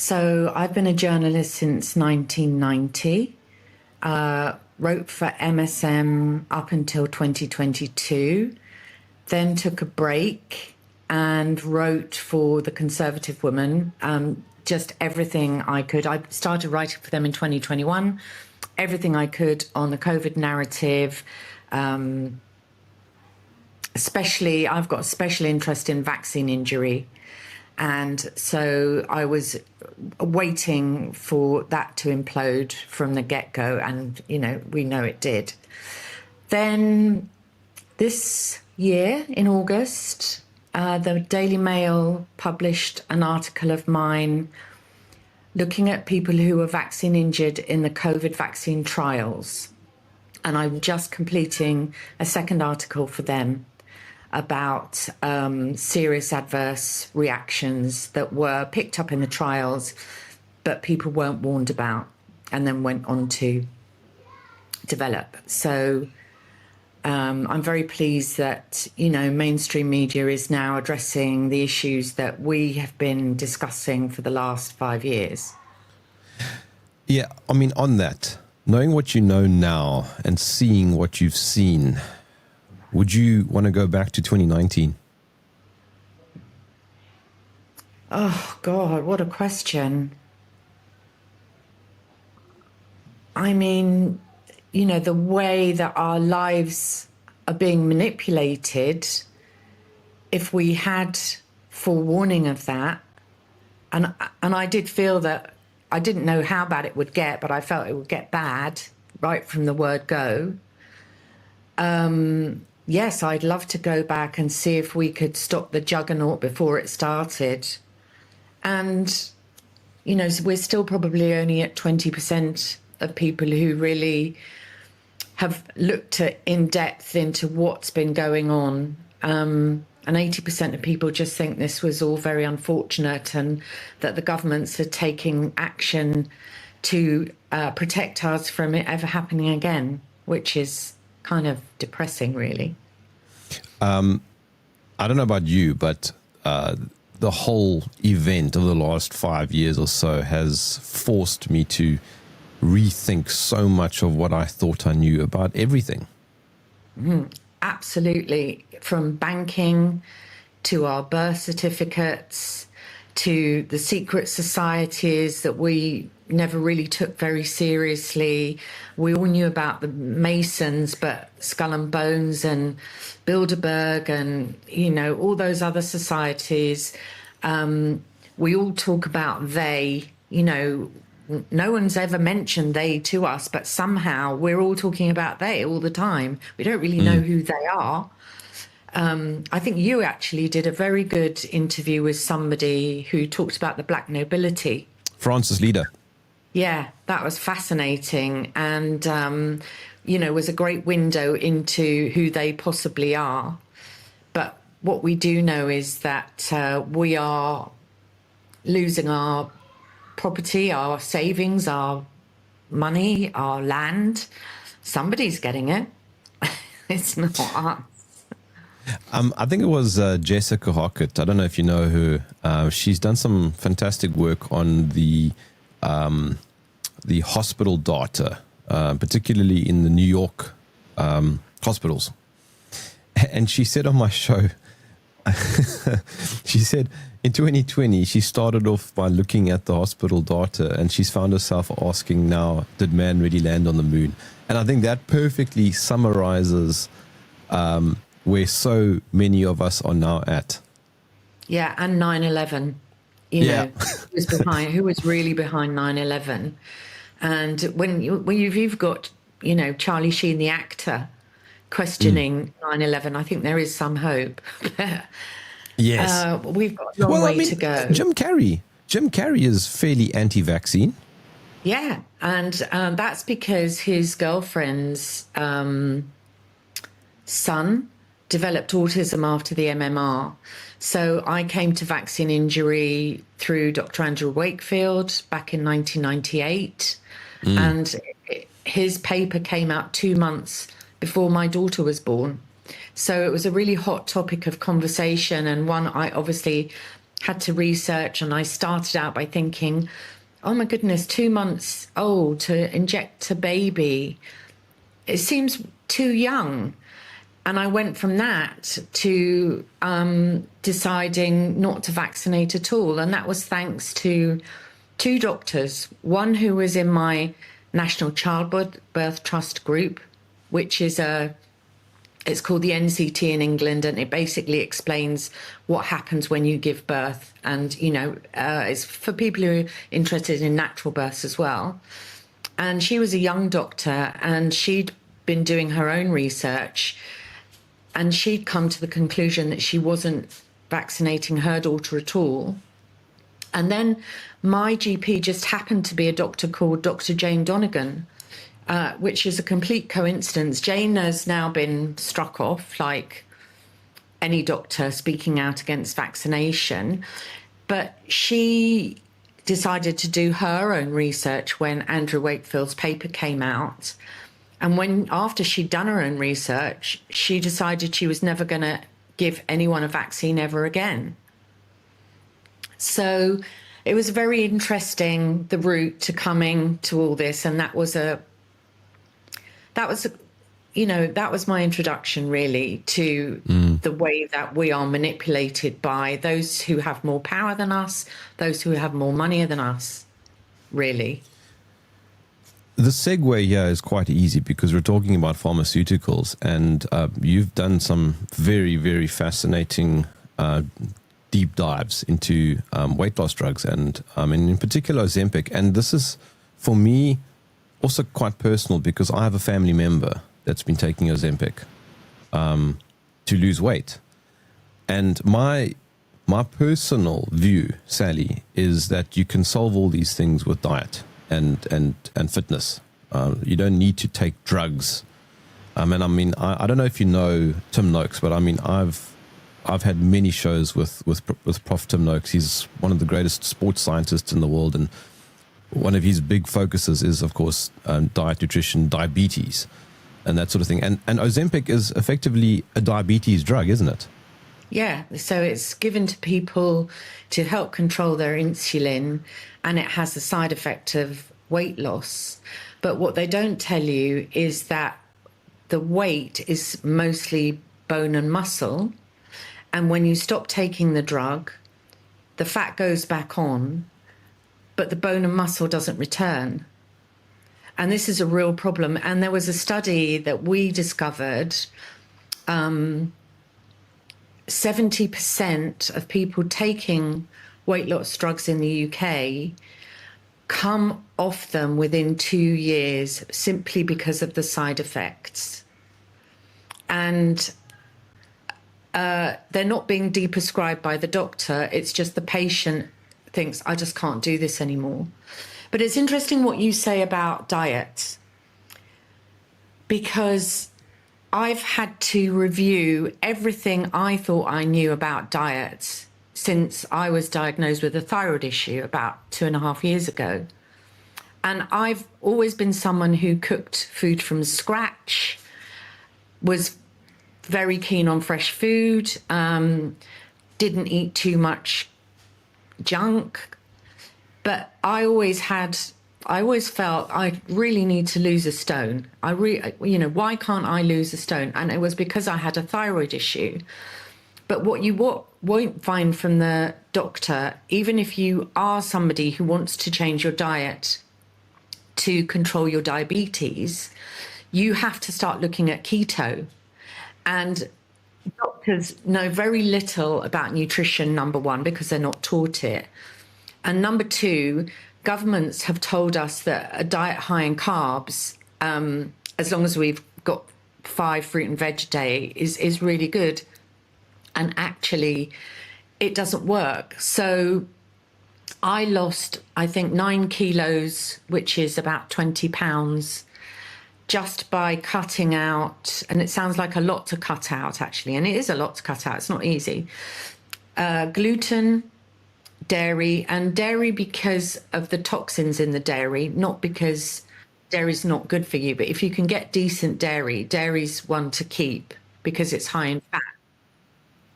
So I've been a journalist since 1990. Wrote for MSM up until 2022, then took a break and wrote for The Conservative Woman, just everything I could. I started writing for them in 2021, everything I could on the COVID narrative. Especially, I've got a special interest in vaccine injury. And so I was waiting for that to implode from the get-go. And, we know it did. Then this year in August, the Daily Mail published an article of mine looking at people who were vaccine injured in the COVID vaccine trials. And I'm just completing a second article for them about serious adverse reactions that were picked up in the trials, but people weren't warned about and then went on to develop. So I'm very pleased that, mainstream media is now addressing the issues that we have been discussing for the last 5 years. Yeah, I mean, on that, knowing what you know now and seeing what you've seen, would you want to go back to 2019? Oh, God, what a question. I mean, the way that our lives are being manipulated, if we had forewarning of that, and I did feel that I didn't know how bad it would get, but I felt it would get bad right from the word go. Yes, I'd love to go back and see if we could stop the juggernaut before it started. And, we're still probably only at 20% of people who really have looked at in depth into what's been going on. And 80% of people just think this was all very unfortunate and that the governments are taking action to protect us from it ever happening again, which is kind of depressing, really. I don't know about you, but the whole event of the last 5 years or so has forced me to rethink so much of what I thought I knew about everything. Absolutely. From banking to our birth certificates to the secret societies that we never really took very seriously. We all knew about the Masons, but Skull and Bones and Bilderberg and, all those other societies. We all talk about they, no one's ever mentioned they to us, but somehow we're all talking about they all the time. We don't really know who they are. I think you actually did a very good interview with somebody who talked about the black nobility. Francis Leader. Yeah, that was fascinating and, was a great window into who they possibly are. But what we do know is that we are losing our property, our savings, our money, our land. Somebody's getting it. It's not us. I think it was Jessica Hockett. I don't know if you know her. She's done some fantastic work on the hospital data, particularly in the New York hospitals. And she said on my show, she said in 2020, she started off by looking at the hospital data and she's found herself asking now, did man really land on the moon? And I think that perfectly summarizes where so many of us are now at. Yeah, and 9/11, who was really behind 9/11. And when you've got, Charlie Sheen, the actor, questioning 9/11, I think there is some hope. Yes. We've got a long way to go. Jim Carrey is fairly anti-vaccine. Yeah, and that's because his girlfriend's son developed autism after the MMR. So I came to vaccine injury through Dr. Andrew Wakefield back in 1998. And his paper came out 2 months before my daughter was born. So it was a really hot topic of conversation and one I obviously had to research, and I started out by thinking, oh my goodness, 2 months old to inject a baby, it seems too young. And I went from that to deciding not to vaccinate at all. And that was thanks to two doctors, one who was in my National Childbirth Trust group, which is it's called the NCT in England, and it basically explains what happens when you give birth. And, you know, it's for people who are interested in natural births as well. And she was a young doctor, and she'd been doing her own research, and she'd come to the conclusion that she wasn't vaccinating her daughter at all. And then my GP just happened to be a doctor called Dr. Jane Donegan, which is a complete coincidence. Jane has now been struck off, like any doctor speaking out against vaccination. But she decided to do her own research when Andrew Wakefield's paper came out. And after she'd done her own research, she decided she was never going to give anyone a vaccine ever again. So it was very interesting, the route to coming to all this. And that was my introduction really to the way that we are manipulated by those who have more power than us, those who have more money than us, really. The segue here is quite easy because we're talking about pharmaceuticals, and you've done some very, very fascinating deep dives into weight loss drugs, and in particular Ozempic. And this is, for me, also quite personal because I have a family member that's been taking Ozempic to lose weight. And my personal view, Sally, is that you can solve all these things with diet and fitness. You don't need to take drugs. And I mean, I don't know if you know Tim Noakes, but I mean, I've had many shows with Prof. Tim Noakes. He's one of the greatest sports scientists in the world, and one of his big focuses is, of course, diet, nutrition, diabetes, and that sort of thing. And Ozempic is effectively a diabetes drug, isn't it? Yeah, so it's given to people to help control their insulin, and it has the side effect of weight loss. But what they don't tell you is that the weight is mostly bone and muscle. And when you stop taking the drug, the fat goes back on, but the bone and muscle doesn't return. And this is a real problem. And there was a study that we discovered, 70% of people taking weight loss drugs in the UK come off them within 2 years simply because of the side effects. And they're not being deprescribed by the doctor. It's just the patient thinks, I just can't do this anymore. But it's interesting what you say about diet, because I've had to review everything I thought I knew about diet since I was diagnosed with a thyroid issue about 2.5 years ago. And I've always been someone who cooked food from scratch, was very keen on fresh food, didn't eat too much junk. But I always felt I really need to lose a stone. Why can't I lose a stone? And it was because I had a thyroid issue. But what you won't find from the doctor, even if you are somebody who wants to change your diet to control your diabetes, you have to start looking at keto. And doctors know very little about nutrition, number one, because they're not taught it. And number two, governments have told us that a diet high in carbs, as long as we've got 5 fruit and veg a day, is really good. And actually, it doesn't work. So I lost, I think, 9 kilos, which is about 20 pounds, just by cutting out, and it sounds like a lot to cut out, actually, and it is a lot to cut out. It's not easy. Gluten, dairy, and dairy because of the toxins in the dairy, not because dairy's not good for you, but if you can get decent dairy, dairy's one to keep because it's high in fat.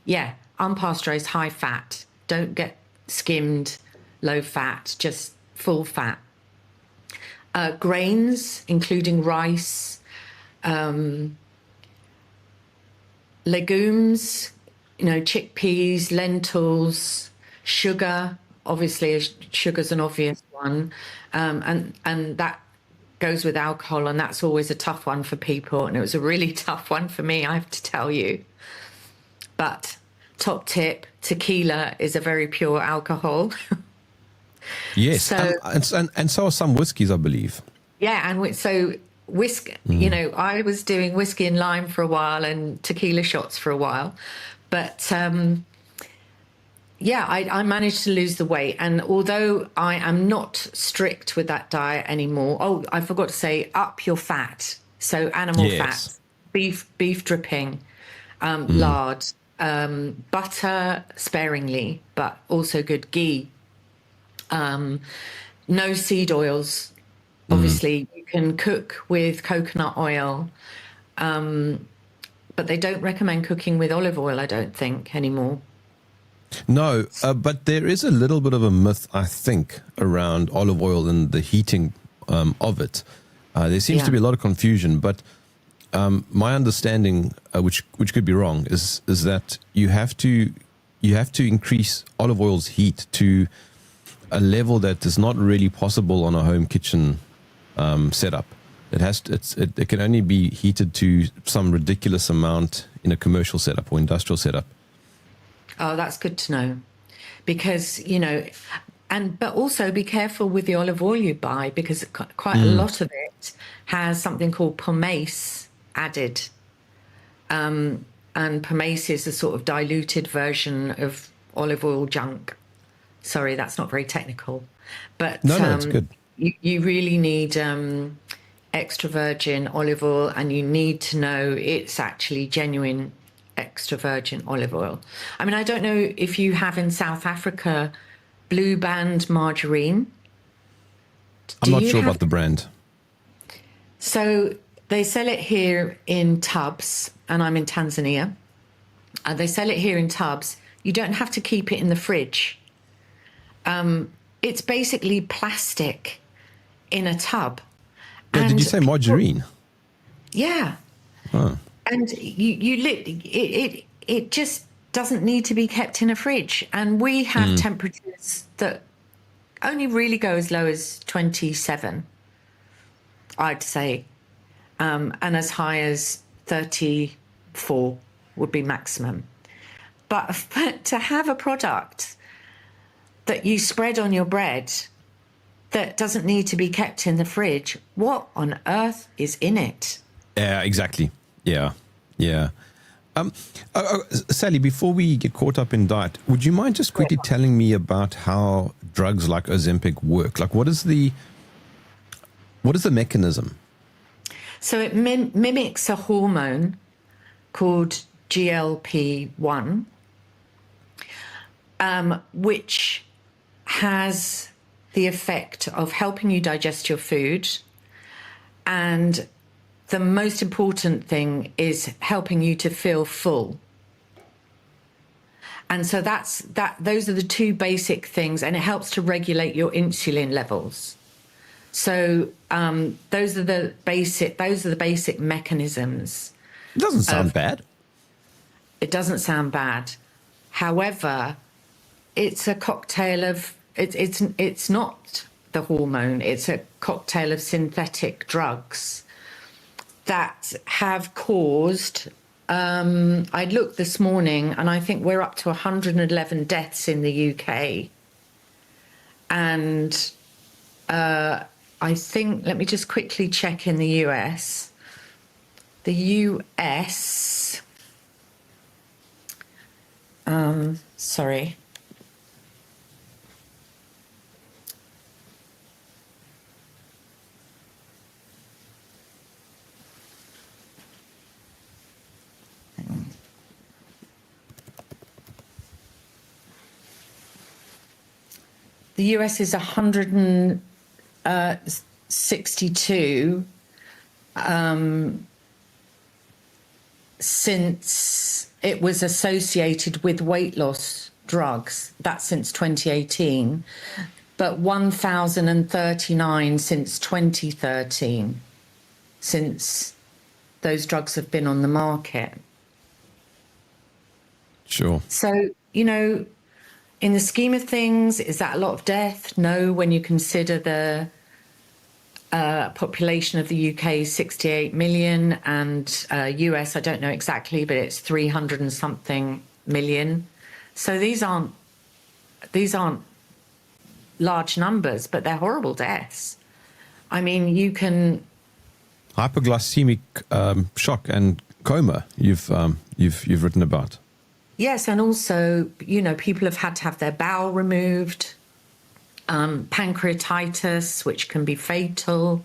Yeah, unpasteurized, high fat. Don't get skimmed, low fat, just full fat. Grains, including rice, legumes, chickpeas, lentils, sugar. Obviously, sugar's an obvious one, and that goes with alcohol, and that's always a tough one for people. And it was a really tough one for me, I have to tell you. But top tip: tequila is a very pure alcohol. Yes, So and so are some whiskies, I believe. yeah, and so whiskey. I was doing whiskey and lime for a while, and tequila shots for a while, but. Yeah, I managed to lose the weight. And although I am not strict with that diet anymore, oh, I forgot to say, up your fat. So animal fat, beef dripping, lard, butter sparingly, but also good ghee. No seed oils. Obviously, you can cook with coconut oil, but they don't recommend cooking with olive oil, I don't think, anymore. No, but there is a little bit of a myth, I think, around olive oil and the heating of it. There seems to be a lot of confusion, but my understanding, which could be wrong, is that you have to increase olive oil's heat to a level that is not really possible on a home kitchen setup. It can only be heated to some ridiculous amount in a commercial setup or industrial setup. Oh, that's good to know, because but also be careful with the olive oil you buy, because quite a lot of it has something called pomace added, and pomace is a sort of diluted version of olive oil junk. Sorry, that's not very technical, but no, it's good. You really need extra virgin olive oil, and you need to know it's actually genuine extra virgin olive oil. I mean, I don't know if you have in South Africa Blue Band margarine. I'm not sure about the brand. So they sell it here in tubs, and I'm in Tanzania. They sell it here in tubs. You don't have to keep it in the fridge. It's basically plastic in a tub. Yeah, did you say margarine? Yeah. Oh. And it just doesn't need to be kept in a fridge. And we have temperatures that only really go as low as 27, I'd say, and as high as 34 would be maximum. But to have a product that you spread on your bread that doesn't need to be kept in the fridge, what on earth is in it? Yeah, exactly. Yeah. Sally, before we get caught up in diet, would you mind just quickly telling me about how drugs like Ozempic work? Like, what is the mechanism? So it mimics a hormone called GLP-1, which has the effect of helping you digest your food, and the most important thing is helping you to feel full. And so those are the two basic things, and it helps to regulate your insulin levels. So those are the basic mechanisms. It doesn't sound bad. It doesn't sound bad. However, it's a cocktail of it's not the hormone, it's a cocktail of synthetic drugs that have caused, I looked this morning, and I think we're up to 111 deaths in the UK. And I think, let me just quickly check in the US. The US, sorry. The US is 162 since it was associated with weight loss drugs. That's since 2018, but 1,039 since 2013, since those drugs have been on the market. Sure. So, you know, in the scheme of things, is that a lot of death? No, when you consider the population of the UK is 68 million, and US, I don't know exactly, but it's 300 and something million. So these aren't large numbers, but they're horrible deaths. I mean, you can Hypoglycemic shock and coma. You've written about. Yes, and also, you know, people have had to have their bowel removed, pancreatitis, which can be fatal,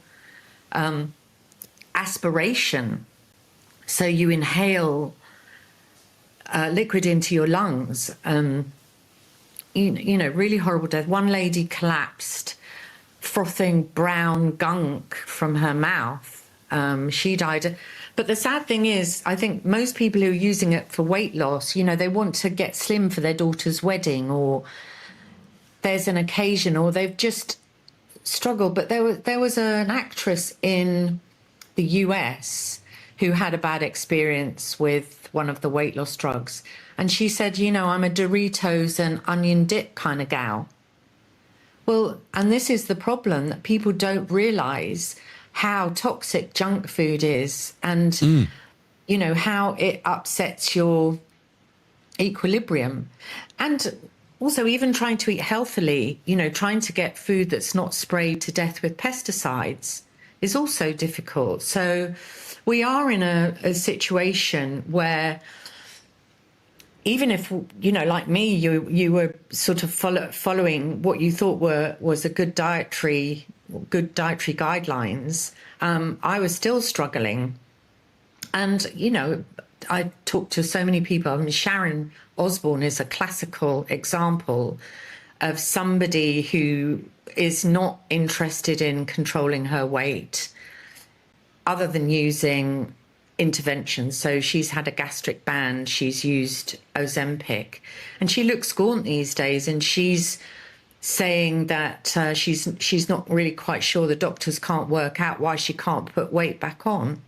aspiration. So you inhale liquid into your lungs. You know, really horrible death. One lady collapsed, frothing brown gunk from her mouth. She died. But the sad thing is, I think most people who are using it for weight loss, you know, they want to get slim for their daughter's wedding, or there's an occasion, or they've just struggled. But there was an actress in the US who had a bad experience with one of the weight loss drugs. And she said, you know, I'm a Doritos and onion dip kind of gal. Well, and this is the problem, that people don't realize how toxic junk food is, and you know, how it upsets your equilibrium. And also, even trying to eat healthily, you know, trying to get food that's not sprayed to death with pesticides is also difficult. So we are in a situation where, even if, you know, like me, you were sort of following what you thought was a good dietary guidelines, I was still struggling. And, you know, I talked to so many people. I mean, Sharon Osbourne is a classical example of somebody who is not interested in controlling her weight other than using interventions. So she's had a gastric band, she's used Ozempic, and she looks gaunt these days, and she's saying that she's not really quite sure, the doctors can't work out why she can't put weight back on.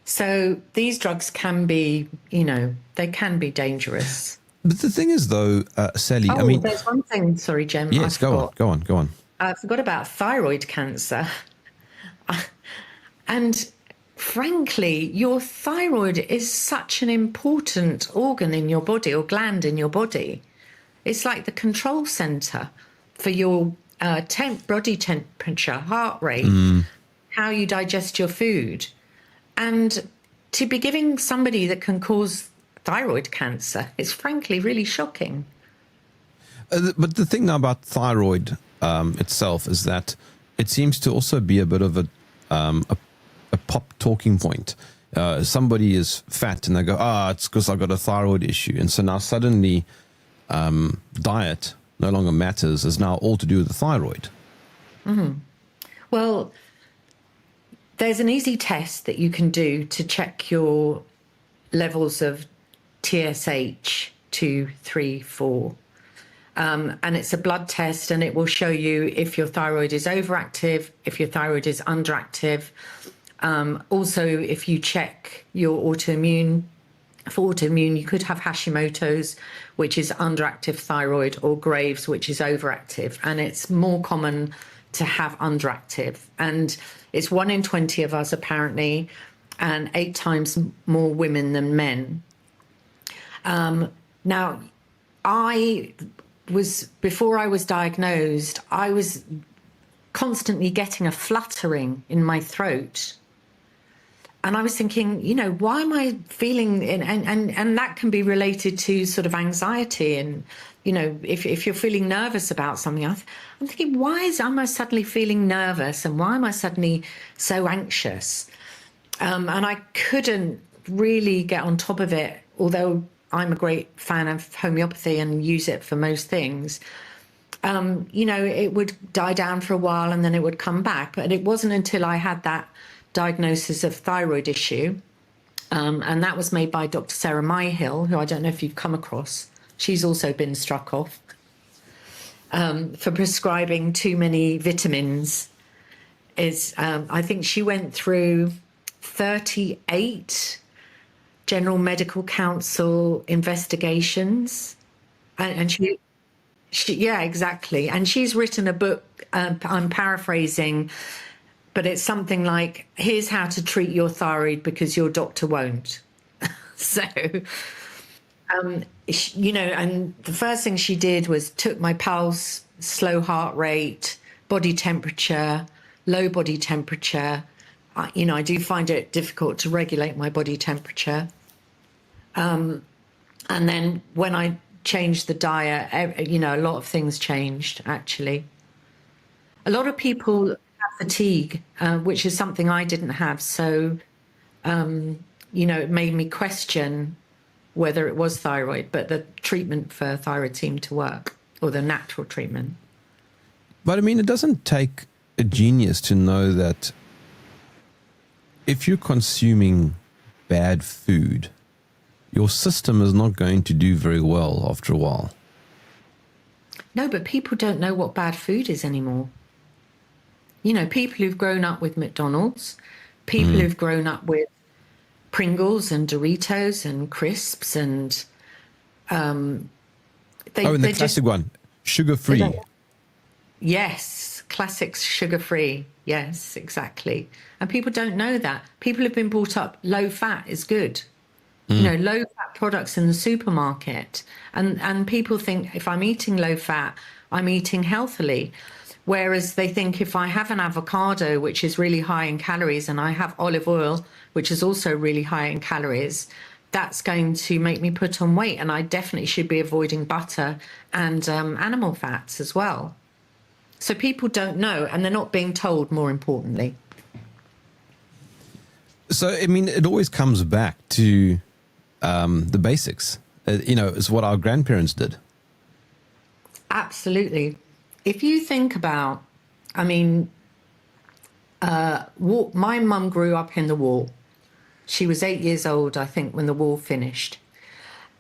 So these drugs can be, you know, they can be dangerous. But the thing is, though, Sally, I mean, there's one thing, sorry, Jem. Yes, go on. I forgot about thyroid cancer. And frankly, your thyroid is such an important organ in your body, or gland in your body. It's like the control center for your body temperature, heart rate, how you digest your food. And to be giving somebody that can cause thyroid cancer is frankly really shocking. But the thing now about thyroid itself is that it seems to also be a bit of a pop talking point. Somebody is fat and they go, it's because I've got a thyroid issue. And so now suddenly diet no longer matters, is now all to do with the thyroid. Well, there's an easy test that you can do to check your levels of TSH 2, 3, 4. And it's a blood test, and it will show you if your thyroid is overactive, if your thyroid is underactive. Also, if you check your autoimmune, for autoimmune, you could have Hashimoto's, which is underactive thyroid, or Graves', which is overactive. And it's more common to have underactive. And it's 1 in 20 of us, apparently, and 8 times more women than men. Now, before I was diagnosed, I was constantly getting a fluttering in my throat. And I was thinking, you know, why am I feeling, and that can be related to sort of anxiety. And, you know, if you're feeling nervous about something, I'm thinking, am I suddenly feeling nervous, and why am I suddenly so anxious? And I couldn't really get on top of it, although I'm a great fan of homeopathy and use it for most things. You know, it would die down for a while and then it would come back. But it wasn't until I had that diagnosis of thyroid issue And that was made by Dr. Sarah Myhill, who I don't know if you've come across. She's also been struck off for prescribing too many vitamins. I think she went through 38 General Medical Council investigations, and she yeah, exactly. And she's written a book. I'm paraphrasing, but it's something like, "Here's how to treat your thyroid because your doctor won't." So, you know, and the first thing she did was took my pulse, slow heart rate, body temperature, low body temperature. You know, I do find it difficult to regulate my body temperature. And then when I changed the diet, you know, a lot of things changed, actually. A lot of people have fatigue, which is something I didn't have. So, you know, it made me question whether it was thyroid, but the treatment for thyroid seemed to work, or the natural treatment. But I mean, it doesn't take a genius to know that if you're consuming bad food, your system is not going to do very well after a while. No, but people don't know what bad food is anymore. You know, people who've grown up with McDonald's, people who've grown up with Pringles and Doritos and crisps and and the classic one, sugar-free. Yes, classics, sugar-free. Yes, exactly. And people don't know that. People have been brought up low fat is good. You know, low fat products in the supermarket. And people think if I'm eating low fat, I'm eating healthily. Whereas they think if I have an avocado, which is really high in calories, and I have olive oil, which is also really high in calories, that's going to make me put on weight. And I definitely should be avoiding butter and animal fats as well. So people don't know, and they're not being told, more importantly. So, I mean, it always comes back to the basics. You know, it's what our grandparents did. Absolutely. If you think about, I mean, my mum grew up in the war. She was 8 years old, I think, when the war finished.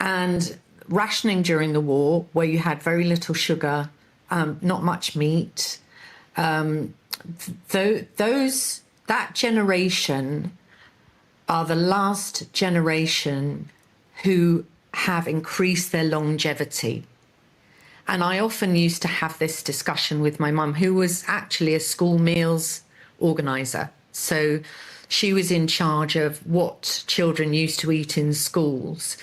And rationing during the war, where you had very little sugar, not much meat, that generation are the last generation who have increased their longevity. And I often used to have this discussion with my mum, who was actually a school meals organizer. So she was in charge of what children used to eat in schools.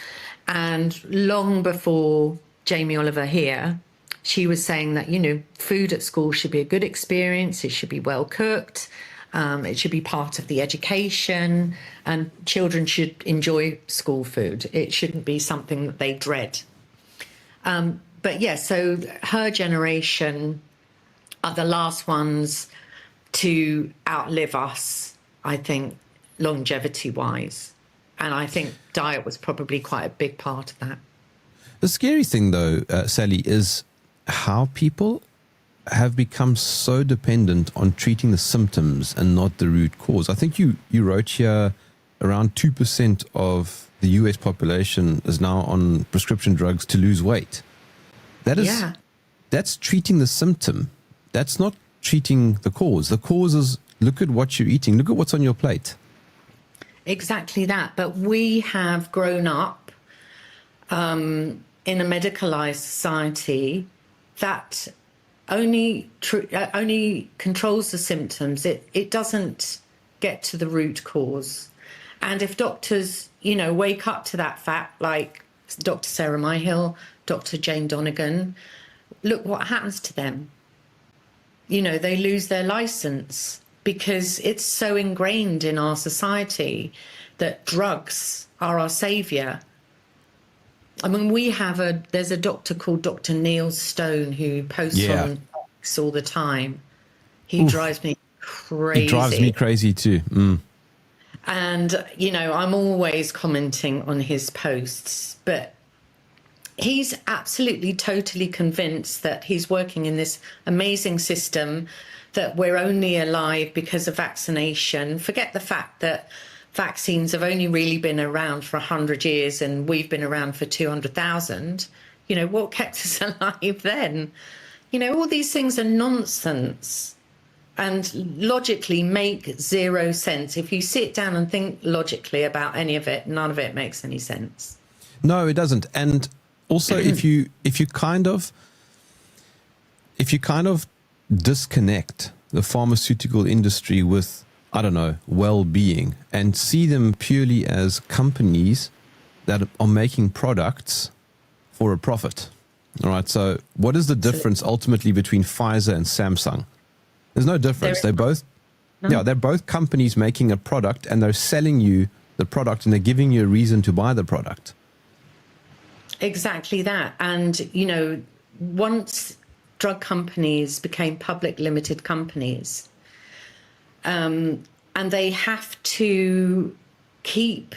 And long before Jamie Oliver here, she was saying that, you know, food at school should be a good experience. It should be well cooked. It should be part of the education, and children should enjoy school food. It shouldn't be something that they dread. But yeah, so her generation are the last ones to outlive us, I think, longevity-wise. And I think diet was probably quite a big part of that. The scary thing, though, Sally, is how people have become so dependent on treating the symptoms and not the root cause. I think you wrote here around 2% of the US population is now on prescription drugs to lose weight. That's treating the symptom. That's not treating the cause. The cause is, look at what you're eating. Look at what's on your plate. Exactly that. But we have grown up in a medicalized society that only controls the symptoms. It doesn't get to the root cause. And if doctors, you know, wake up to that fact, like Dr. Sarah Myhill, Dr. Jane Donegan, look what happens to them. You know, they lose their license because it's so ingrained in our society that drugs are our savior. I mean, there's a doctor called Dr. Neil Stone who posts on X all the time. He drives me crazy. He drives me crazy too. And, you know, I'm always commenting on his posts, but he's absolutely, totally convinced that he's working in this amazing system, that we're only alive because of vaccination. Forget the fact that vaccines have only really been around for 100 years and we've been around for 200,000, you know, what kept us alive then? You know, all these things are nonsense and logically make zero sense. If you sit down and think logically about any of it, none of it makes any sense. No, it doesn't. And also, if you kind of disconnect the pharmaceutical industry with, I don't know, well-being, and see them purely as companies that are making products for a profit. All right. So what is the difference ultimately between Pfizer and Samsung? There's no difference. They're both companies making a product, and they're selling you the product, and they're giving you a reason to buy the product. Exactly that. And, you know, once drug companies became public limited companies, and they have to keep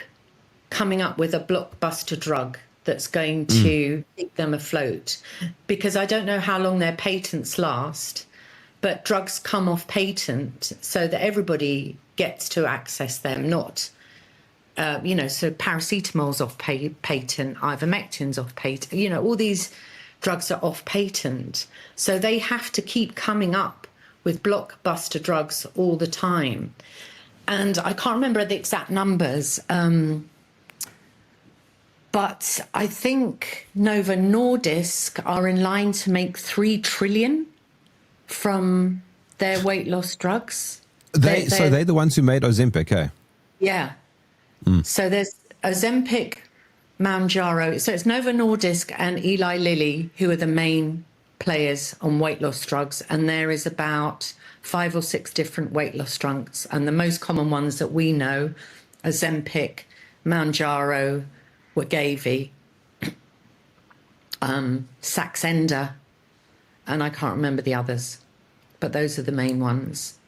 coming up with a blockbuster drug that's going to keep them afloat, because I don't know how long their patents last, but drugs come off patent so that everybody gets to access them, not, you know, so paracetamol's off patent, ivermectin's off patent, you know, all these drugs are off patent. So they have to keep coming up with blockbuster drugs all the time. And I can't remember the exact numbers, but I think Novo Nordisk are in line to make 3 trillion from their weight loss drugs. So they're the ones who made Ozempic, eh? Yeah. So there's Ozempic, Mounjaro. So it's Novo Nordisk and Eli Lilly who are the main players on weight loss drugs. And there is about 5 or 6 different weight loss drugs. And the most common ones that we know, Ozempic, Mounjaro, Wegovy, Saxenda, and I can't remember the others, but those are the main ones.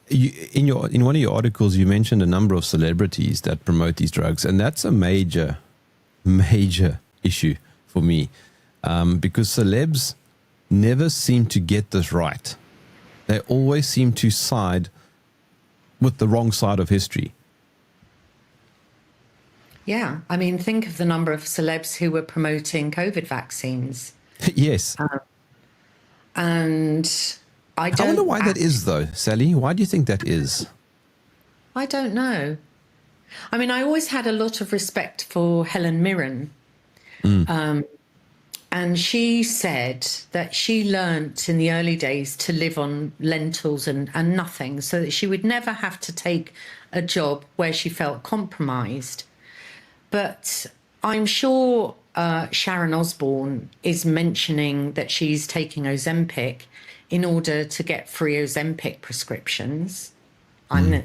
In one of your articles, you mentioned a number of celebrities that promote these drugs, and that's a major issue for me, because celebs never seem to get this right. They always seem to side with the wrong side of history. Yeah, I mean, think of the number of celebs who were promoting COVID vaccines. Yes. And I wonder why that is, though, Sally. Why do you think that is? I don't know. I mean, I always had a lot of respect for Helen Mirren. And she said that she learnt in the early days to live on lentils and nothing, so that she would never have to take a job where she felt compromised. But I'm sure Sharon Osbourne is mentioning that she's taking Ozempic in order to get free Ozempic prescriptions, and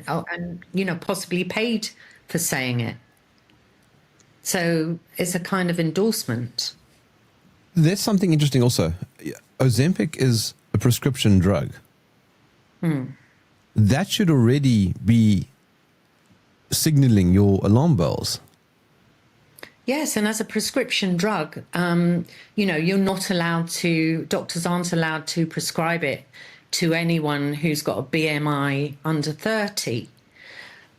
you know, possibly paid for saying it. So it's a kind of endorsement. There's something interesting also. Ozempic is a prescription drug. That should already be signaling your alarm bells. Yes, and as a prescription drug, you know, you're not allowed to, doctors aren't allowed to prescribe it to anyone who's got a BMI under 30.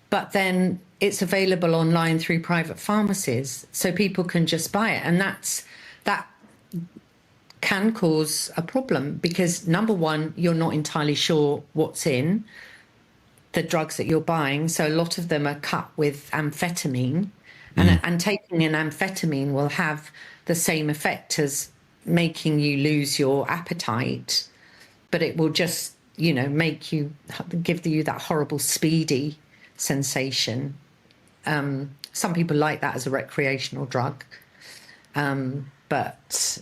But then it's available online through private pharmacies, so people can just buy it. And that can cause a problem because, number one, you're not entirely sure what's in the drugs that you're buying. So a lot of them are cut with amphetamine. And taking an amphetamine will have the same effect as making you lose your appetite, but it will just, you know, give you that horrible speedy sensation. Some people like that as a recreational drug, but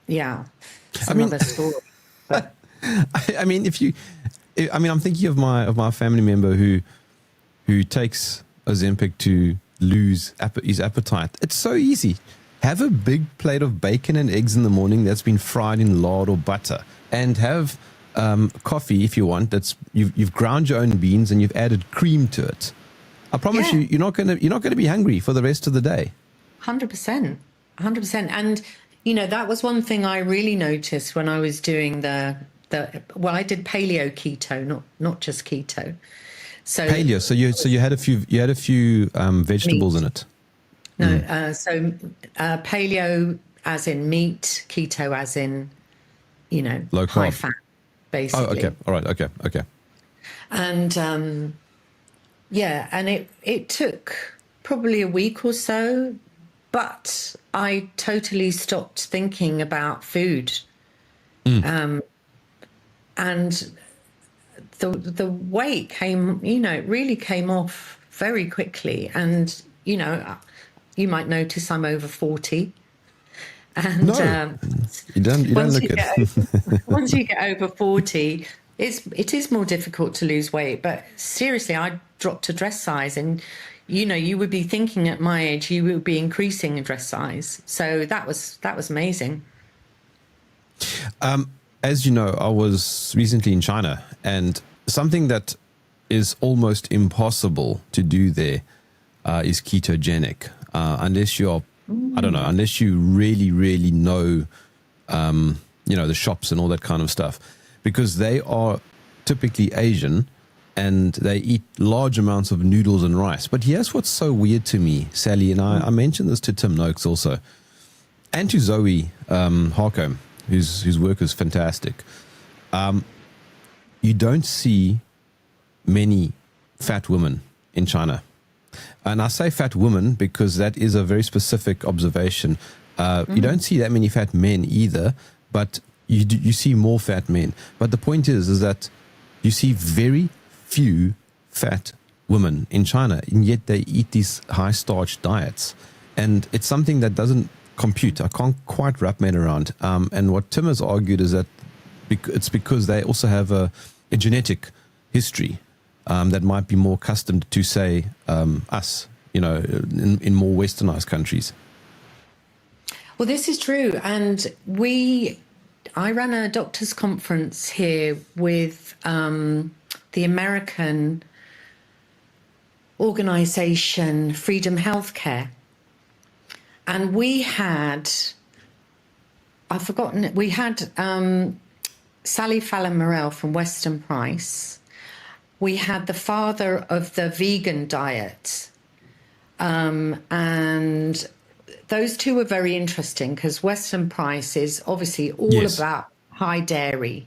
yeah, it's another story. But I mean, I'm thinking of my family member who takes Ozempic to lose his appetite. It's so easy. Have a big plate of bacon and eggs in the morning that's been fried in lard or butter, and have coffee if you want. That's you've ground your own beans and you've added cream to it. I promise you're not going to be hungry for the rest of the day. 100%. And you know, that was one thing I really noticed when I was doing I did paleo keto, not just keto. So Paleo. So you had a few vegetables meat. in it. No, so paleo as in meat, keto as in, Low high carb. fat, Oh, basically. okay. All right. Okay. And and it took probably a week or so, but I totally stopped thinking about food. And the weight came, it really came off very quickly. And, you might notice I'm over 40. And No, you don't look it. once you get over 40, it is more difficult to lose weight. But seriously, I dropped a dress size, and you would be thinking at my age you would be increasing a dress size. So that was amazing. As you know, I was recently in China, and something that is almost impossible to do there is ketogenic, unless you're, I don't know, unless you really, really know, the shops and all that kind of stuff, because they are typically Asian and they eat large amounts of noodles and rice. But here's what's so weird to me, Sally, and I mentioned this to Tim Noakes also, and to Zoe Harcombe, whose work is fantastic. You don't see many fat women in China. And I say fat women because that is a very specific observation. You don't see that many fat men either, but you see more fat men. But the point is that you see very few fat women in China, and yet they eat these high starch diets. And it's something that doesn't compute. I can't quite wrap my head around. And what Tim has argued is that it's because they also have a genetic history that might be more accustomed to, say, us, in more westernized countries. Well, this is true. And I ran a doctor's conference here with the American organization Freedom Healthcare. And we had Sally Fallon Morell from Weston Price. We had the father of the vegan diet. And those two were very interesting because Weston Price is obviously all about high dairy.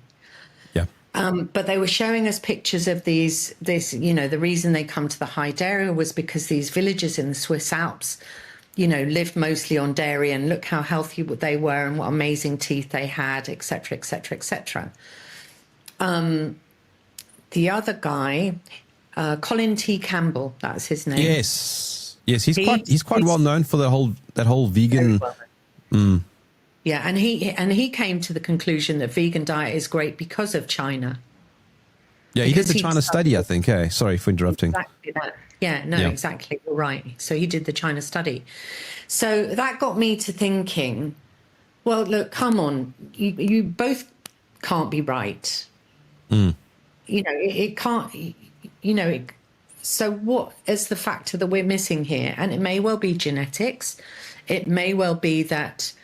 Yeah. But they were showing us pictures of the reason they come to the high dairy was because these villagers in the Swiss Alps, lived mostly on dairy, and look how healthy they were and what amazing teeth they had, et cetera, et cetera, et cetera. The other guy, Colin T. Campbell, that's his name. Yes, he's quite well known for that whole vegan. Yeah, and he came to the conclusion that vegan diet is great because of China. Yeah, he did the China study, I think. Hey, sorry for interrupting. Exactly that. Yeah, exactly. You're right. So he did the China study. So that got me to thinking, well, look, come on, you both can't be right. It can't, so what is the factor that we're missing here? And it may well be genetics. It may well be that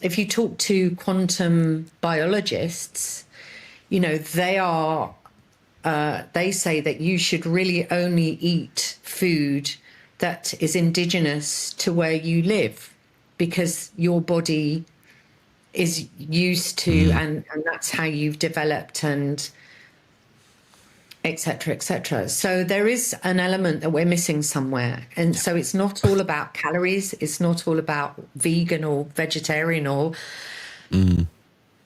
if you talk to quantum biologists, they say that you should really only eat food that is indigenous to where you live, because your body is used to, and that's how you've developed, and et cetera, et cetera. So there is an element that we're missing somewhere. And so it's not all about calories. It's not all about vegan or vegetarian or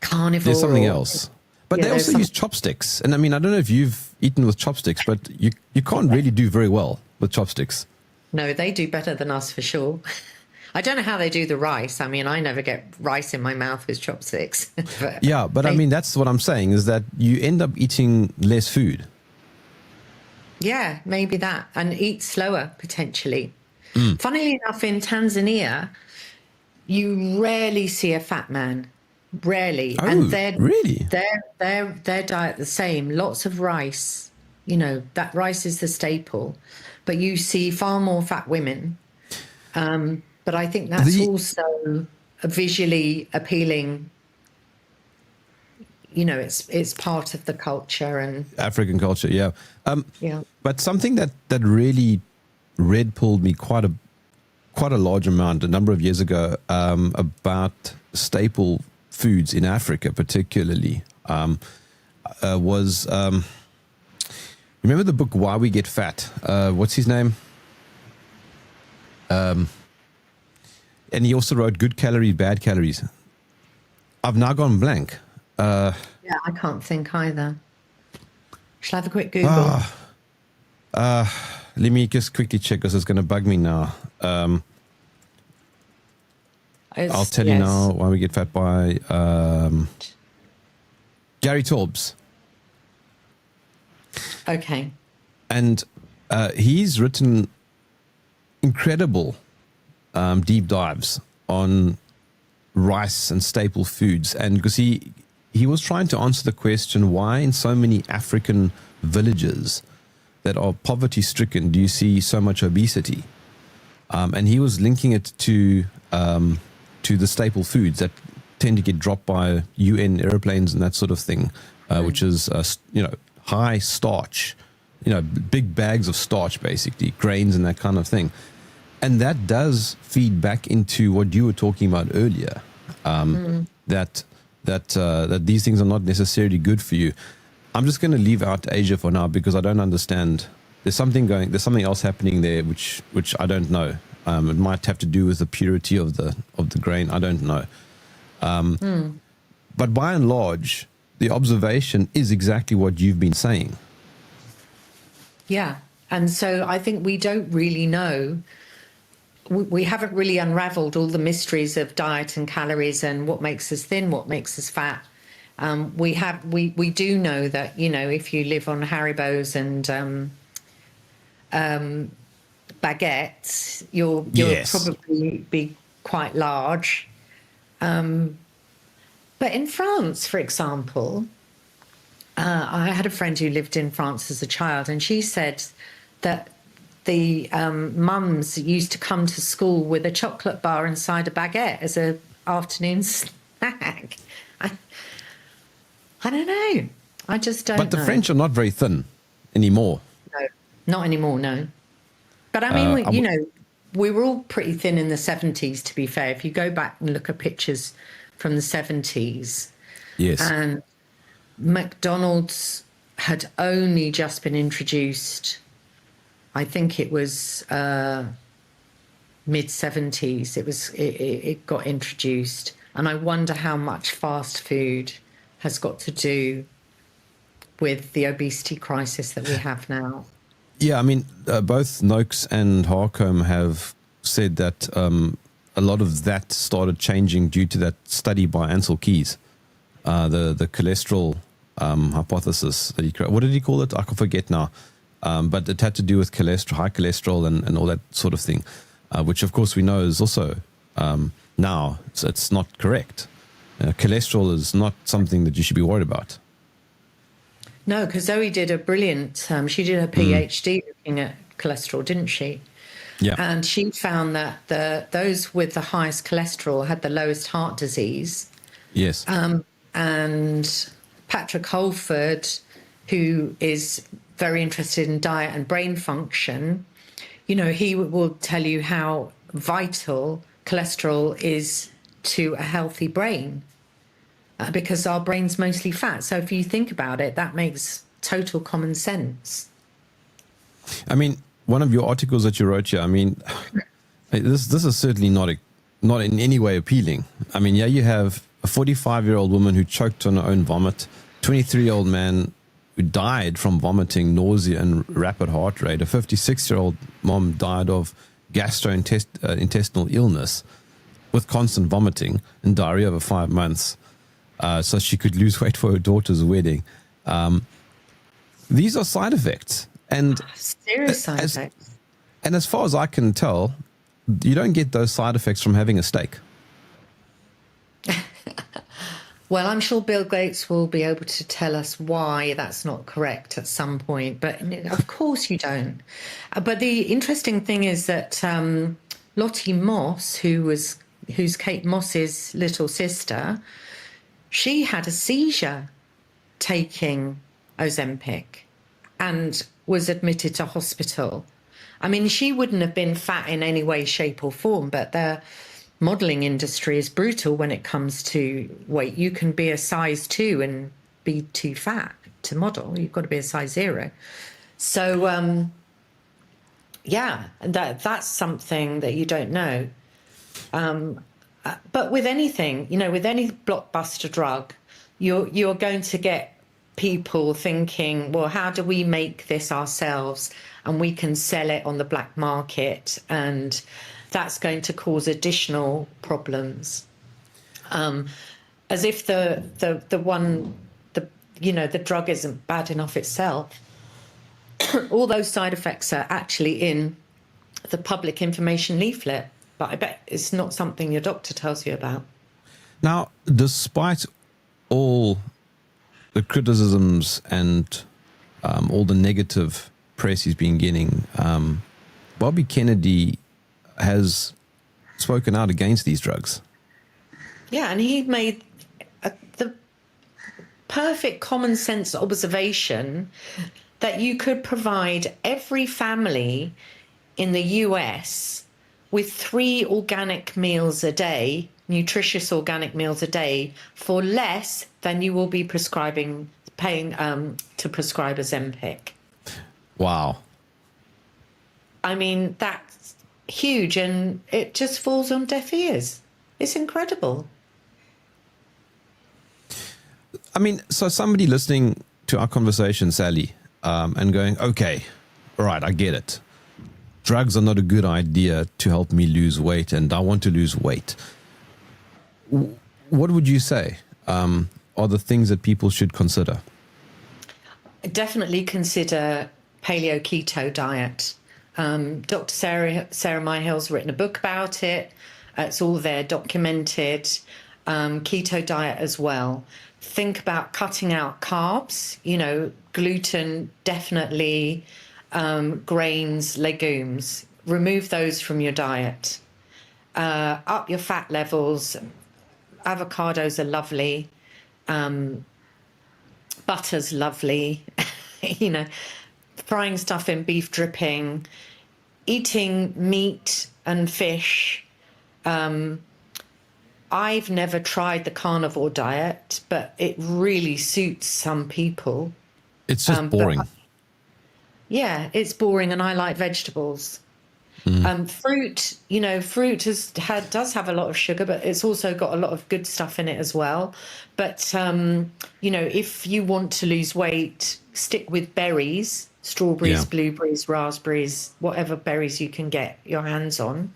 carnivore. There's something else. But they also use chopsticks. And I mean, I don't know if you've eaten with chopsticks, but you can't really do very well with chopsticks. No, they do better than us for sure. I don't know how they do the rice. I mean, I never get rice in my mouth with chopsticks. but I mean, that's what I'm saying, is that you end up eating less food. Yeah, maybe that. And eat slower, potentially. Funnily enough, in Tanzania, you rarely see a fat man. Rarely. Oh, and they're really? Their diet the same. Lots of rice. That rice is the staple. But you see far more fat women. But I think that's also a visually appealing, it's part of the culture and African culture, yeah. yeah. But something that really red pilled me quite a large amount a number of years ago about staple foods in Africa, particularly, was remember the book Why We Get Fat? What's his name? And he also wrote Good Calories, Bad Calories. I've now gone blank. Yeah, I can't think either. Shall I have a quick Google? Let me just quickly check because it's going to bug me now. I'll tell you now Why We Get Fat by Gary Taubes. Okay. And he's written incredible deep dives on rice and staple foods. And because he was trying to answer the question, why in so many African villages that are poverty stricken do you see so much obesity? And he was linking it to the staple foods that tend to get dropped by UN airplanes and that sort of thing, which is, high starch, big bags of starch, basically, grains and that kind of thing. And that does feed back into what you were talking about earlier, that these things are not necessarily good for you. I'm just going to leave out Asia for now because I don't understand. There's something else happening there which I don't know. It might have to do with the purity of the grain. I don't know. But by and large, the observation is exactly what you've been saying. Yeah. And so I think we don't really know. We haven't really unraveled all the mysteries of diet and calories and what makes us thin, what makes us fat. We do know that, if you live on Haribos and baguettes, you'll probably be quite large. But in France, for example, I had a friend who lived in France as a child, and she said that the mums used to come to school with a chocolate bar inside a baguette as an afternoon snack. I don't know. I just don't know. But the French are not very thin anymore. No, not anymore, no. But I mean, we were all pretty thin in the 70s, to be fair. If you go back and look at pictures from the 70s. Yes. And McDonald's had only just been introduced. I think it was mid-70s. It got introduced. And I wonder how much fast food has got to do with the obesity crisis that we have now. Yeah, I mean, both Noakes and Harcombe have said that a lot of that started changing due to that study by Ansel Keys, the cholesterol hypothesis that he created. What did he call it? I can forget now. But it had to do with cholesterol, high cholesterol and all that sort of thing, which of course we know is also now it's not correct. Cholesterol is not something that you should be worried about. No, because Zoe did a brilliant, she did her PhD looking at cholesterol, didn't she? Yeah. And she found that those with the highest cholesterol had the lowest heart disease. Yes. And Patrick Holford, who is very interested in diet and brain function, he will tell you how vital cholesterol is to a healthy brain. Because our brain's mostly fat. So if you think about it, that makes total common sense. I mean, one of your articles that you wrote here, I mean, this is certainly not in any way appealing. I mean, yeah, you have a 45-year-old woman who choked on her own vomit, 23-year-old man who died from vomiting, nausea and rapid heart rate, a 56-year-old mom died of gastrointestinal illness with constant vomiting and diarrhea over 5 months. So she could lose weight for her daughter's wedding. These are side effects. And serious side effects. And as far as I can tell, you don't get those side effects from having a steak. Well, I'm sure Bill Gates will be able to tell us why that's not correct at some point. But of course you don't. But the interesting thing is that Lottie Moss, who's Kate Moss's little sister, she had a seizure taking Ozempic and was admitted to hospital. I mean, she wouldn't have been fat in any way, shape, or form, but the modelling industry is brutal when it comes to weight. You can be a size 2 and be too fat to model. You've got to be a size 0. So, yeah, that's something that you don't know. But with anything, you know, with any blockbuster drug, you're going to get people thinking, well, how do we make this ourselves and we can sell it on the black market, and that's going to cause additional problems. As if the drug isn't bad enough itself. All those side effects are actually in the public information leaflet, but I bet it's not something your doctor tells you about. Now, despite all the criticisms and all the negative press he's been getting, Bobby Kennedy has spoken out against these drugs. Yeah, and he made the perfect common sense observation that you could provide every family in the US with 3 organic meals a day, nutritious organic meals a day, for less than you will be paying to prescribe Ozempic. Wow. I mean, that's huge, and it just falls on deaf ears. It's incredible. I mean, so somebody listening to our conversation, Sally, and going, okay, all right, I get it. Drugs are not a good idea to help me lose weight, and I want to lose weight. What would you say are the things that people should consider? Definitely consider paleo keto diet. Dr. Sarah Myhill's written a book about it. It's all there documented. Keto diet as well. Think about cutting out carbs, you know, gluten, definitely, grains, legumes. Remove those from your diet. Up your fat levels. Avocados are lovely. Butter's lovely. You know, frying stuff in beef dripping, eating meat and fish. I've never tried the carnivore diet, but it really suits some people. It's just boring. Yeah, it's boring, and I like vegetables. Fruit, you know, fruit does have a lot of sugar, but it's also got a lot of good stuff in it as well. But, you know, if you want to lose weight, stick with berries, strawberries, blueberries, raspberries, whatever berries you can get your hands on.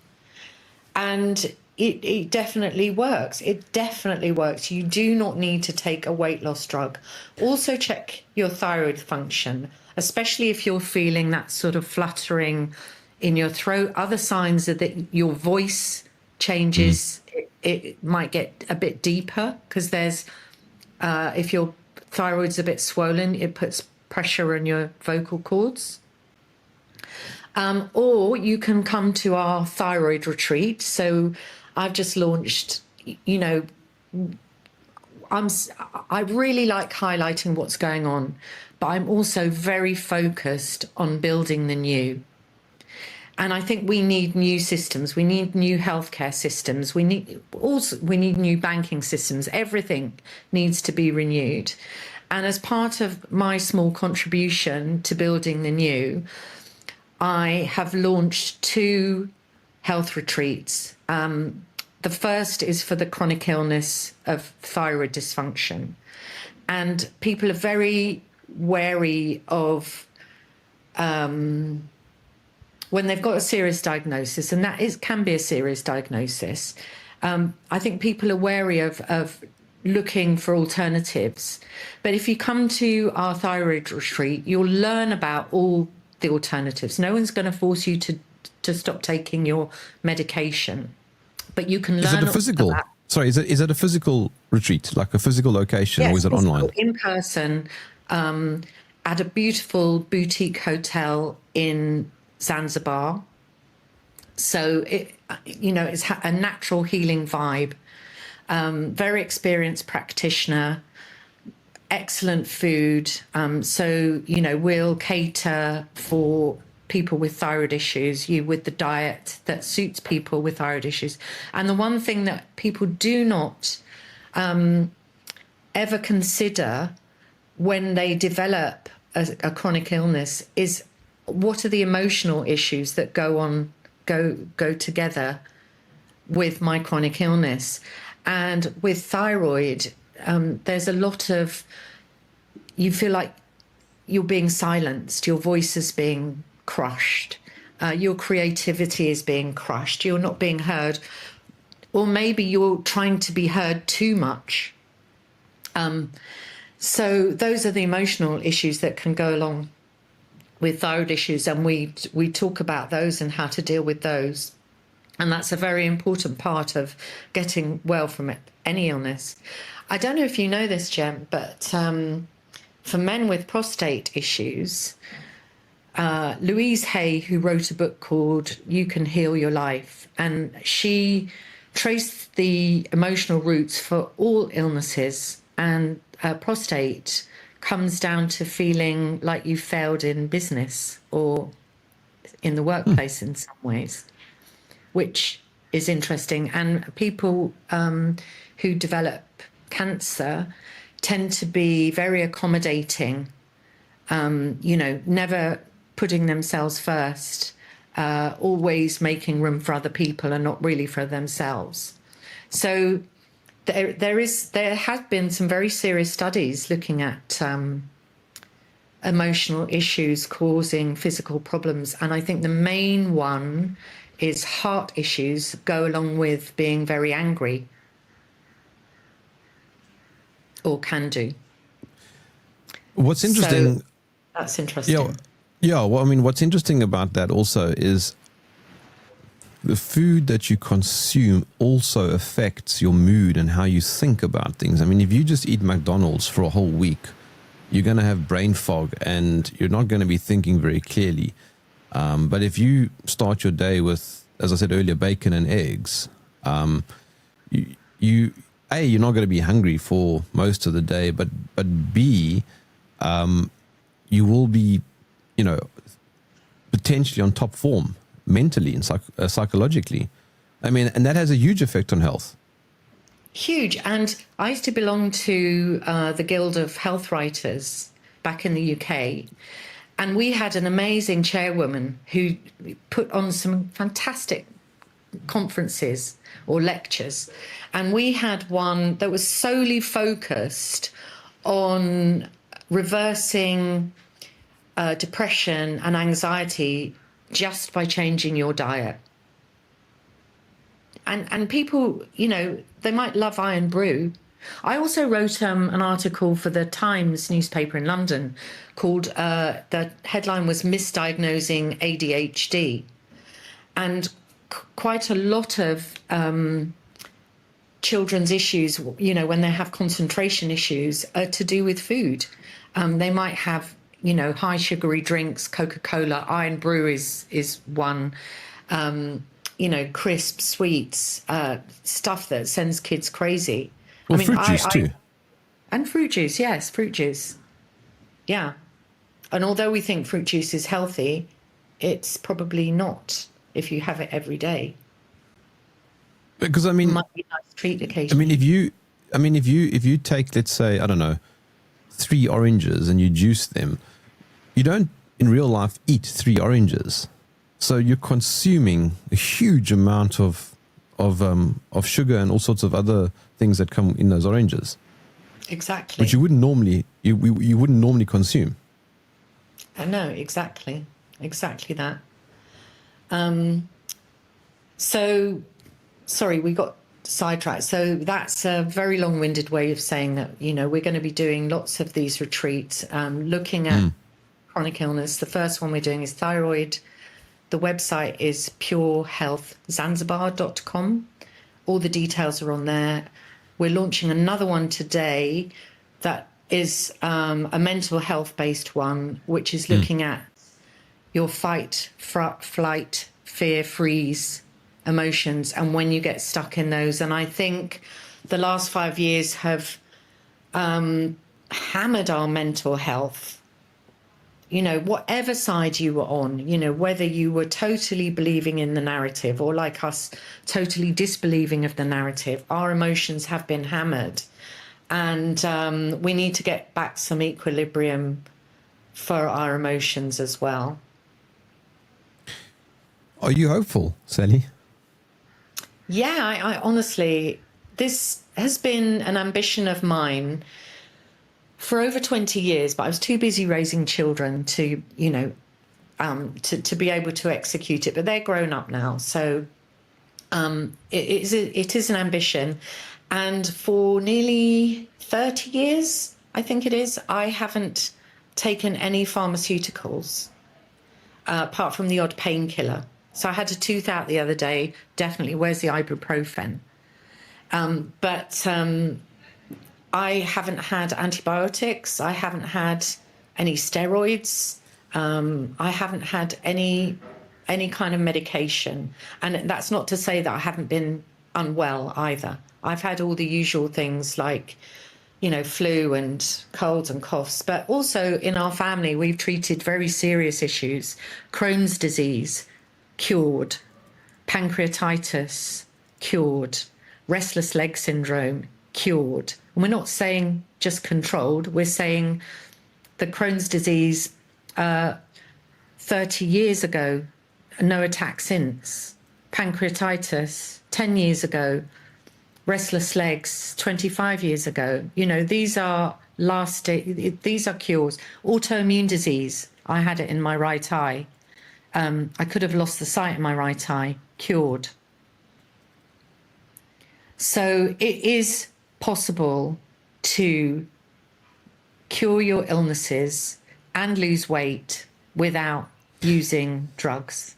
And it definitely works. It definitely works. You do not need to take a weight loss drug. Also check your thyroid function, especially if you're feeling that sort of fluttering in your throat. Other signs are that your voice changes. It might get a bit deeper because there's, if your thyroid's a bit swollen, it puts pressure on your vocal cords. Or you can come to our thyroid retreat. So I've just launched, you know, I really like highlighting what's going on, but I'm also very focused on building the new. And I think we need new systems. We need new healthcare systems. We need new banking systems. Everything needs to be renewed. And as part of my small contribution to building the new, I have launched 2 health retreats. The first is for the chronic illness of thyroid dysfunction. And people are very wary of when they've got a serious diagnosis, and can be a serious diagnosis. I think people are wary of looking for alternatives. But if you come to our thyroid retreat, you'll learn about all the alternatives. No one's going to force you to stop taking your medication, but you can learn. Is it a physical? Sorry, is it a physical retreat, like a physical location, or is it online? In person, at a beautiful boutique hotel in Zanzibar. So it's a natural healing vibe. Very experienced practitioner. excellent food. So, you know, we'll cater for people with thyroid issues, you with the diet that suits people with thyroid issues. And the one thing that people do not ever consider when they develop a chronic illness is what are the emotional issues that go together with my chronic illness. And with thyroid, there's a lot of, you feel like you're being silenced, your voice is being crushed, your creativity is being crushed, you're not being heard, or maybe you're trying to be heard too much. So those are the emotional issues that can go along with thyroid issues, and we talk about those and how to deal with those. And that's a very important part of getting well from any illness. I don't know if you know this, Jerm, but for men with prostate issues, Louise Hay, who wrote a book called You Can Heal Your Life, and she traced the emotional roots for all illnesses, and prostate comes down to feeling like you failed in business or in the workplace in some ways, which is interesting. And people who develop cancer tend to be very accommodating, you know, never putting themselves first, always making room for other people and not really for themselves. So there have been some very serious studies looking at emotional issues causing physical problems. And I think the main one is heart issues go along with being very angry, or can do. What's interesting... So that's interesting. Yeah, well, I mean, what's interesting about that also is the food that you consume also affects your mood and how you think about things. I mean, if you just eat McDonald's for a whole week, you're going to have brain fog and you're not going to be thinking very clearly. But if you start your day with, as I said earlier, bacon and eggs, you're not going to be hungry for most of the day, but B, you will be, you know, potentially on top form mentally and psychologically. I mean, and that has a huge effect on health. Huge. And I used to belong to the Guild of Health Writers back in the UK. And we had an amazing chairwoman who put on some fantastic conferences or lectures. And we had one that was solely focused on reversing depression and anxiety just by changing your diet. And people, you know, they might love iron brew. I also wrote an article for the Times newspaper in London called, the headline was Misdiagnosing ADHD. And quite a lot of children's issues, you know, when they have concentration issues, are to do with food. They might have, you know, high sugary drinks, Coca-Cola, iron brew is one, you know, crisp sweets, stuff that sends kids crazy. Well, fruit juice too. And fruit juice, yes, fruit juice. Yeah. And although we think fruit juice is healthy, it's probably not if you have it every day. Because I mean, it might be a nice treat occasionally. I mean, if you take, let's say, I don't know, 3 oranges and you juice them, you don't in real life eat 3 oranges. So you're consuming a huge amount of sugar and all sorts of other things that come in those oranges. Exactly. Which you wouldn't normally consume. I know, exactly that. So, sorry, we got sidetracked. So that's a very long-winded way of saying that, you know, we're going to be doing lots of these retreats, looking at chronic illness. The first one we're doing is thyroid. The website is purehealthzanzibar.com. All the details are on there. We're launching another one today that is a mental health-based one, which is looking at your fight, flight, fear, freeze emotions, and when you get stuck in those. And I think the last 5 years have hammered our mental health. You know, whatever side you were on, you know, whether you were totally believing in the narrative or like us, totally disbelieving of the narrative, our emotions have been hammered. And we need to get back some equilibrium for our emotions as well. Are you hopeful, Sally? Yeah, I honestly, this has been an ambition of mine for over 20 years, but I was too busy raising children to, you know, to be able to execute it. But they're grown up now. So it is an ambition. And for nearly 30 years, I think it is, I haven't taken any pharmaceuticals apart from the odd painkiller. So I had a tooth out the other day. Definitely, where's the ibuprofen? But I haven't had antibiotics. I haven't had any steroids. I haven't had any kind of medication. And that's not to say that I haven't been unwell either. I've had all the usual things like, you know, flu and colds and coughs. But also in our family, we've treated very serious issues. Crohn's disease, cured. Pancreatitis, cured. Restless leg syndrome, cured. And we're not saying just controlled. We're saying the Crohn's disease 30 years ago, no attack since. Pancreatitis 10 years ago. Restless legs 25 years ago. You know, these are these are cures. Autoimmune disease. I had it in my right eye. I could have lost the sight in my right eye. Cured. So it is possible to cure your illnesses and lose weight without using drugs.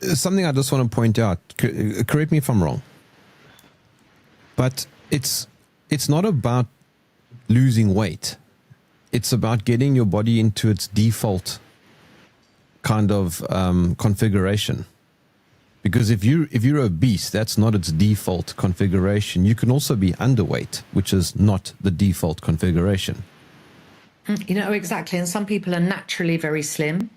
Something I just want to point out, correct me if I'm wrong, but it's not about losing weight. It's about getting your body into its default kind of configuration. Because if you're obese, that's not its default configuration. You can also be underweight, which is not the default configuration. You know, exactly. And some people are naturally very slim.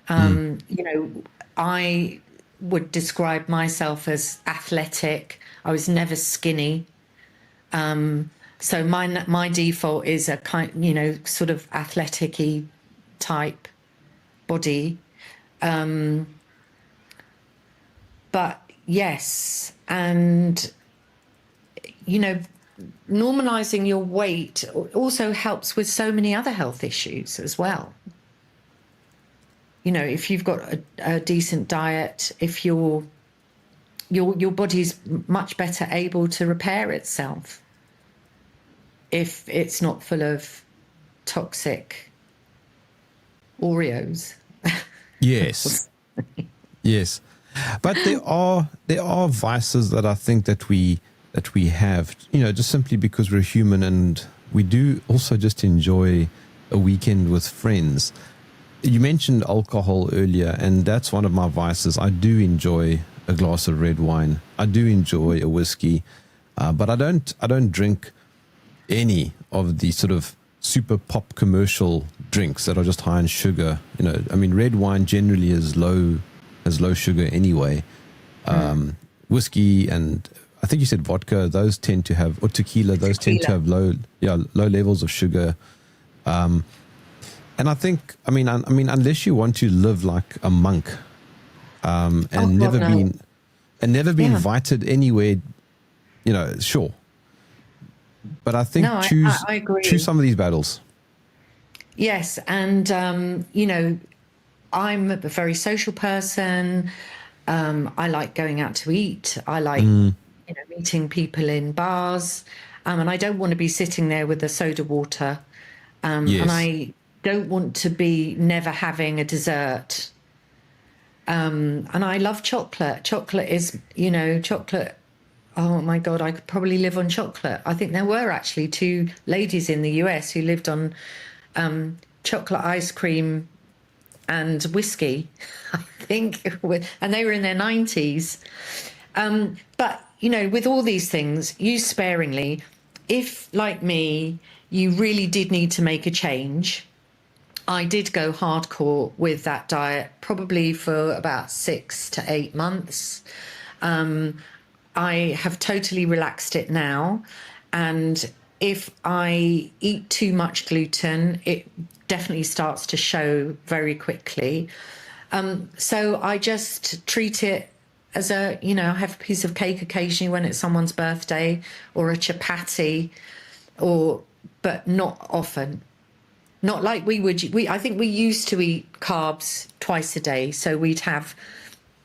You know, I would describe myself as athletic. I was never skinny. So my default is a kind, you know, sort of athletic-y type body. But yes, and, you know, normalizing your weight also helps with so many other health issues as well. You know, if you've got a decent diet, if your body's much better able to repair itself, if it's not full of toxic Oreos. Yes. Yes. But there are vices that I think that we have, you know, just simply because we're human, and we do also just enjoy a weekend with friends. You mentioned alcohol earlier, and that's one of my vices. I do enjoy a glass of red wine. I do enjoy a whiskey, but I don't drink any of the sort of super pop commercial drinks that are just high in sugar. You know, I mean, red wine generally is low sugar anyway. Whiskey and I think you said vodka, those tend to have, or tequila, those tend to have low levels of sugar. And I think, I mean, unless you want to live like a monk, and never been invited anywhere, you know, sure. But I think I agree. Choose some of these battles. Yes, and you know, I'm a very social person. I like going out to eat. I like you know, meeting people in bars, and I don't want to be sitting there with a soda water. Yes. And I don't want to be never having a dessert. And I love chocolate. Chocolate is, you know, chocolate. Oh my God, I could probably live on chocolate. I think there were actually 2 ladies in the US who lived on chocolate ice cream and whiskey, I think, and they were in their 90s. But, you know, with all these things, use sparingly. If, like me, you really did need to make a change. I did go hardcore with that diet probably for about 6 to 8 months. I have totally relaxed it now. And if I eat too much gluten, it definitely starts to show very quickly. So I just treat it as I have a piece of cake occasionally when it's someone's birthday, or a chapati, but not often. Not like we would. I think we used to eat carbs twice a day. So we'd have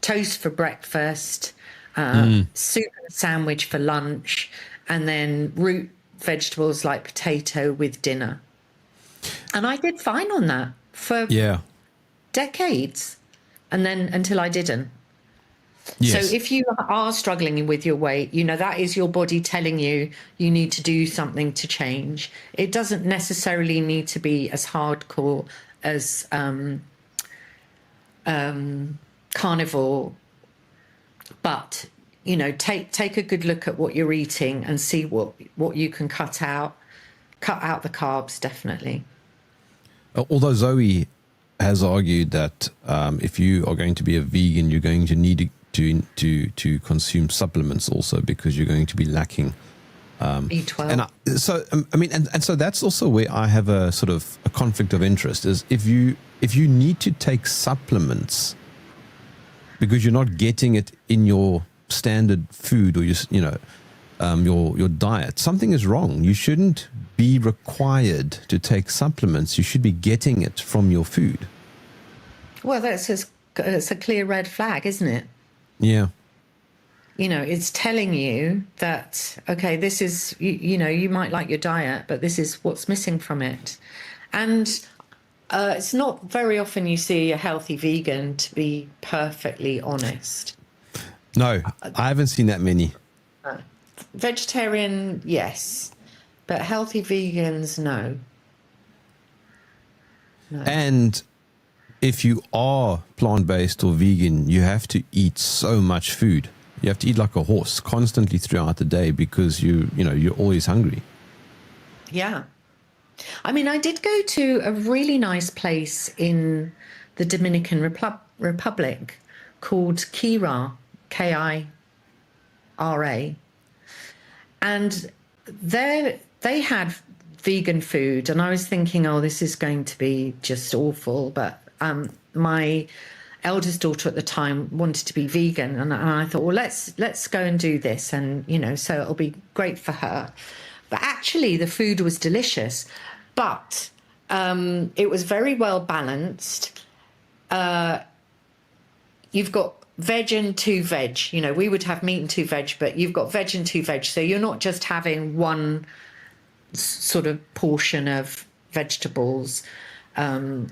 toast for breakfast, soup and sandwich for lunch, and then root vegetables like potato with dinner. And I did fine on that for decades, and then until I didn't. Yes. So if you are struggling with your weight, that is your body telling you you need to do something to change. It doesn't necessarily need to be as hardcore as carnivore, but take a good look at what you're eating and see what you can cut out. Cut out the carbs, definitely. Although Zoe has argued that if you are going to be a vegan, you're going to need to consume supplements also, because you're going to be lacking B12. And so that's also where I have a sort of a conflict of interest, is if you need to take supplements because you're not getting it in your standard food or your diet, something is wrong. You shouldn't be required to take supplements. You should be getting it from your food. Well, it's a clear red flag, isn't it? Yeah. It's telling you that, okay, this is, you might like your diet, but this is what's missing from it. And it's not very often you see a healthy vegan, to be perfectly honest. No, I haven't seen that many. Vegetarian, yes, but healthy vegans, no. And if you are plant-based or vegan, you have to eat so much food. You have to eat like a horse constantly throughout the day, because you're always hungry. Yeah. I mean, I did go to a really nice place in the Dominican Republic called Kira, Kira. And they had vegan food, and I was thinking, oh, this is going to be just awful. But my eldest daughter at the time wanted to be vegan, and I thought, well, let's go and do this, and so it'll be great for her. But actually, the food was delicious, but it was very well balanced. You've got veg and 2 veg. We would have meat and 2 veg, but you've got veg and 2 veg. So you're not just having one sort of portion of vegetables. And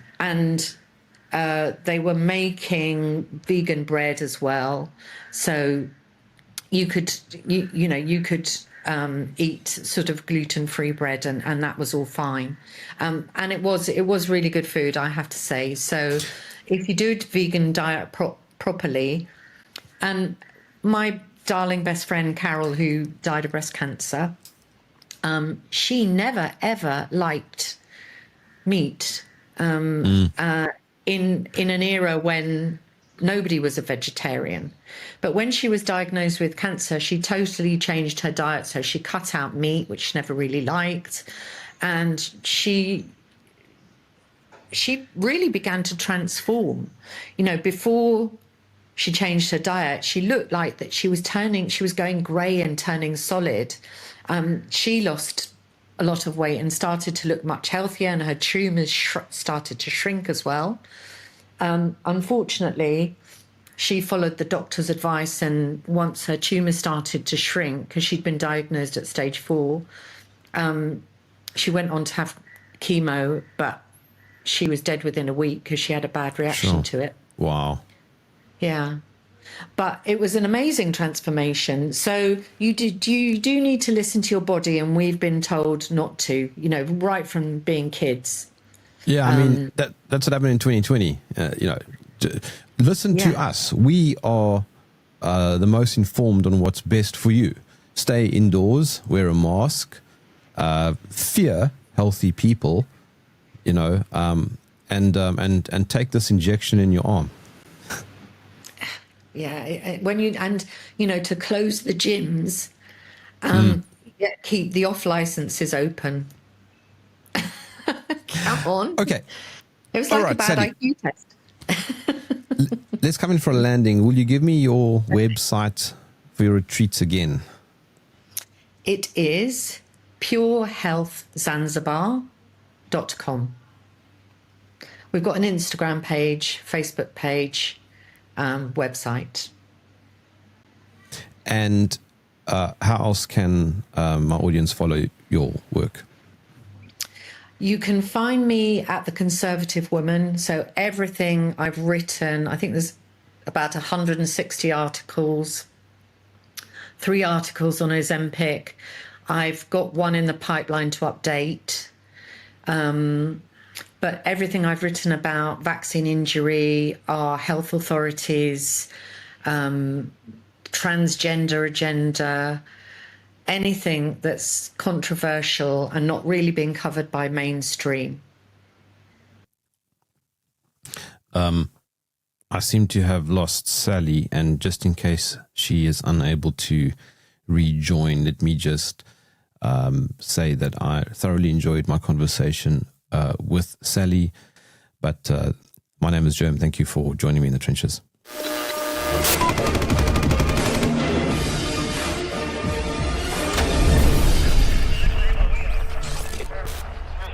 they were making vegan bread as well. So you could, you could eat sort of gluten-free bread, and that was all fine. And it was really good food, I have to say. So if you do a vegan diet properly, and my darling best friend Carol, who died of breast cancer, she never ever liked meat in an era when nobody was a vegetarian. But when she was diagnosed with cancer, she totally changed her diet. So she cut out meat, which she never really liked, and she really began to transform. Before she changed her diet, she looked like that she was going grey and turning solid. She lost a lot of weight and started to look much healthier, and her tumours started to shrink as well. Unfortunately, she followed the doctor's advice, and once her tumour started to shrink, because she'd been diagnosed at stage 4, she went on to have chemo, but she was dead within a week because she had a bad reaction to it. Wow. Yeah. But it was an amazing transformation. So you do need to listen to your body, and we've been told not to, right from being kids. Yeah, I mean, that's what happened in 2020. Listen to us. We are the most informed on what's best for you. Stay indoors, wear a mask. Fear healthy people, you know, and take this injection in your arm. Yeah, when you to close the gyms, keep the off licenses open. Come on. Okay. It was like All right, a bad Sally. IQ test. Let's come in for a landing. Will you give me your website for your retreats again? It is purehealthzanzibar.com. We've got an Instagram page, Facebook page, website. And how else can my audience follow your work? You can find me at The Conservative Woman. So everything I've written, I think there's about 160 articles, 3 articles on Ozempic. I've got one in the pipeline to update. But everything I've written about vaccine injury, our health authorities, transgender agenda, anything that's controversial and not really being covered by mainstream. I seem to have lost Sally, and just in case she is unable to rejoin, let me just say that I thoroughly enjoyed my conversation with Sally. But my name is Jerm. Thank you for joining me in the trenches.